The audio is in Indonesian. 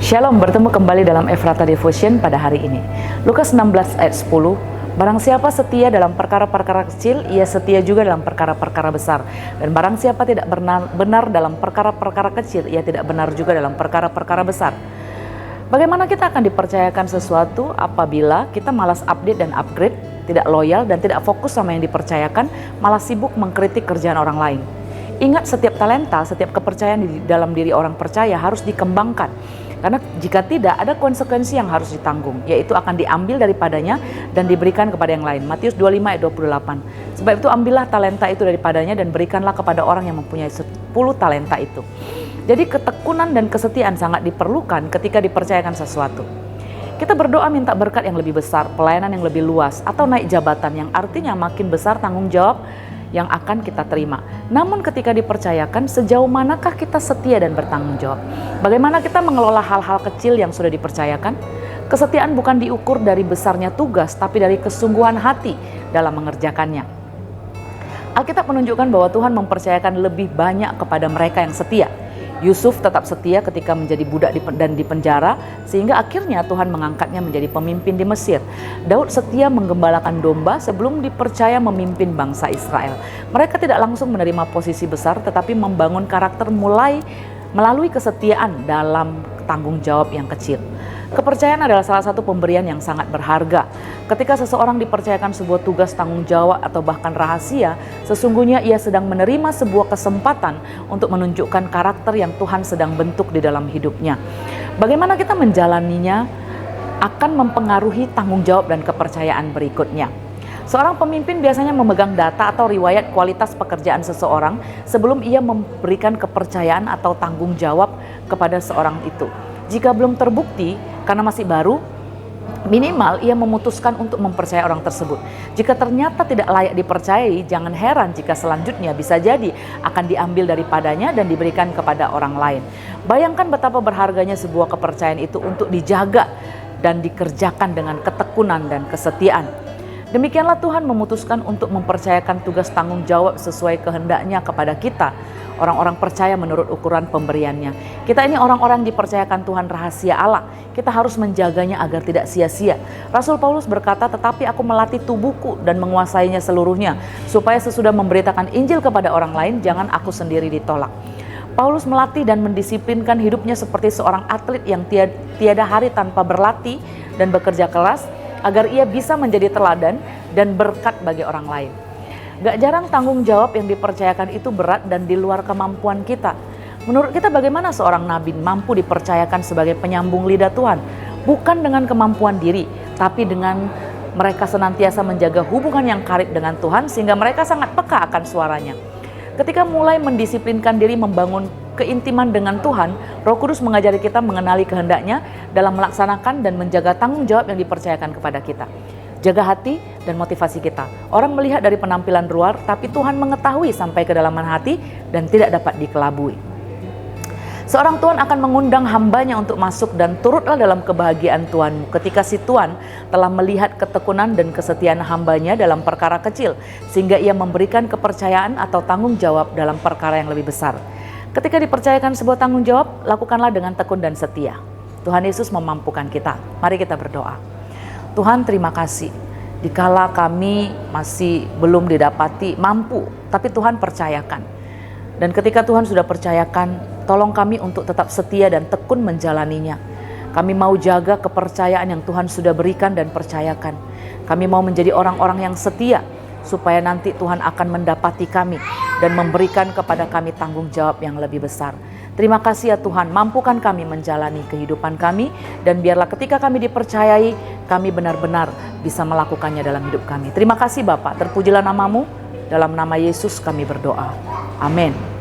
Shalom, bertemu kembali dalam Efrata Devotion pada hari ini. Lukas 16 ayat 10, barang siapa setia dalam perkara-perkara kecil, ia setia juga dalam perkara-perkara besar. Dan barang siapa tidak benar dalam perkara-perkara kecil, ia tidak benar juga dalam perkara-perkara besar. Bagaimana kita akan dipercayakan sesuatu apabila kita malas update dan upgrade, tidak loyal dan tidak fokus sama yang dipercayakan, malah sibuk mengkritik kerjaan orang lain. Ingat, setiap talenta, setiap kepercayaan di dalam diri orang percaya harus dikembangkan. Karena jika tidak, ada konsekuensi yang harus ditanggung, yaitu akan diambil daripadanya dan diberikan kepada yang lain. Matius 25 ayat 28. Sebab itu ambillah talenta itu daripadanya dan berikanlah kepada orang yang mempunyai 10 talenta itu. Jadi ketekunan dan kesetiaan sangat diperlukan ketika dipercayakan sesuatu. Kita berdoa minta berkat yang lebih besar, pelayanan yang lebih luas, atau naik jabatan, yang artinya makin besar tanggung jawab yang akan kita terima. Namun ketika dipercayakan, sejauh manakah kita setia dan bertanggung jawab? Bagaimana kita mengelola hal-hal kecil yang sudah dipercayakan? Kesetiaan bukan diukur dari besarnya tugas, tapi dari kesungguhan hati dalam mengerjakannya. Alkitab menunjukkan bahwa Tuhan mempercayakan lebih banyak kepada mereka yang setia. Yusuf tetap setia ketika menjadi budak dan di penjara, sehingga akhirnya Tuhan mengangkatnya menjadi pemimpin di Mesir. Daud setia menggembalakan domba sebelum dipercaya memimpin bangsa Israel. Mereka tidak langsung menerima posisi besar, tetapi membangun karakter melalui kesetiaan dalam tanggung jawab yang kecil. Kepercayaan adalah salah satu pemberian yang sangat berharga. Ketika seseorang dipercayakan sebuah tugas tanggung jawab atau bahkan rahasia, sesungguhnya ia sedang menerima sebuah kesempatan untuk menunjukkan karakter yang Tuhan sedang bentuk di dalam hidupnya. Bagaimana kita menjalaninya akan mempengaruhi tanggung jawab dan kepercayaan berikutnya. Seorang pemimpin biasanya memegang data atau riwayat kualitas pekerjaan seseorang sebelum ia memberikan kepercayaan atau tanggung jawab kepada seorang itu. Jika belum terbukti karena masih baru, minimal ia memutuskan untuk mempercayai orang tersebut. Jika ternyata tidak layak dipercayai, jangan heran jika selanjutnya bisa jadi akan diambil daripadanya dan diberikan kepada orang lain. Bayangkan betapa berharganya sebuah kepercayaan itu untuk dijaga dan dikerjakan dengan ketekunan dan kesetiaan. Demikianlah Tuhan memutuskan untuk mempercayakan tugas tanggung jawab sesuai kehendaknya kepada kita, orang-orang percaya menurut ukuran pemberiannya. Kita ini orang-orang dipercayakan Tuhan rahasia Allah. Kita harus menjaganya agar tidak sia-sia. Rasul Paulus berkata, tetapi aku melatih tubuhku dan menguasainya seluruhnya, supaya sesudah memberitakan Injil kepada orang lain, jangan aku sendiri ditolak. Paulus melatih dan mendisiplinkan hidupnya seperti seorang atlet yang tiada hari tanpa berlatih dan bekerja keras, agar ia bisa menjadi teladan dan berkat bagi orang lain. Gak jarang tanggung jawab yang dipercayakan itu berat dan di luar kemampuan kita. Menurut kita, bagaimana seorang nabi mampu dipercayakan sebagai penyambung lidah Tuhan? Bukan dengan kemampuan diri, tapi dengan mereka senantiasa menjaga hubungan yang karib dengan Tuhan sehingga mereka sangat peka akan suaranya. Ketika mulai mendisiplinkan diri membangun keintiman dengan Tuhan, Roh Kudus mengajari kita mengenali kehendaknya dalam melaksanakan dan menjaga tanggung jawab yang dipercayakan kepada kita. Jaga hati dan motivasi kita. Orang melihat dari penampilan luar, tapi Tuhan mengetahui sampai kedalaman hati dan tidak dapat dikelabui. Seorang Tuhan akan mengundang hambanya untuk masuk dan turutlah dalam kebahagiaan Tuhanmu ketika si Tuhan telah melihat ketekunan dan kesetiaan hambanya dalam perkara kecil, sehingga ia memberikan kepercayaan atau tanggung jawab dalam perkara yang lebih besar. Ketika dipercayakan sebuah tanggung jawab, lakukanlah dengan tekun dan setia. Tuhan Yesus memampukan kita. Mari kita berdoa. Tuhan, terima kasih. Dikala kami masih belum didapati mampu, tapi Tuhan percayakan. Dan ketika Tuhan sudah percayakan, tolong kami untuk tetap setia dan tekun menjalaninya. Kami mau jaga kepercayaan yang Tuhan sudah berikan dan percayakan. Kami mau menjadi orang-orang yang setia, supaya nanti Tuhan akan mendapati kami dan memberikan kepada kami tanggung jawab yang lebih besar. Terima kasih ya Tuhan, mampukan kami menjalani kehidupan kami, dan biarlah ketika kami dipercayai, kami benar-benar bisa melakukannya dalam hidup kami. Terima kasih Bapak, terpujilah namamu, dalam nama Yesus kami berdoa. Amin.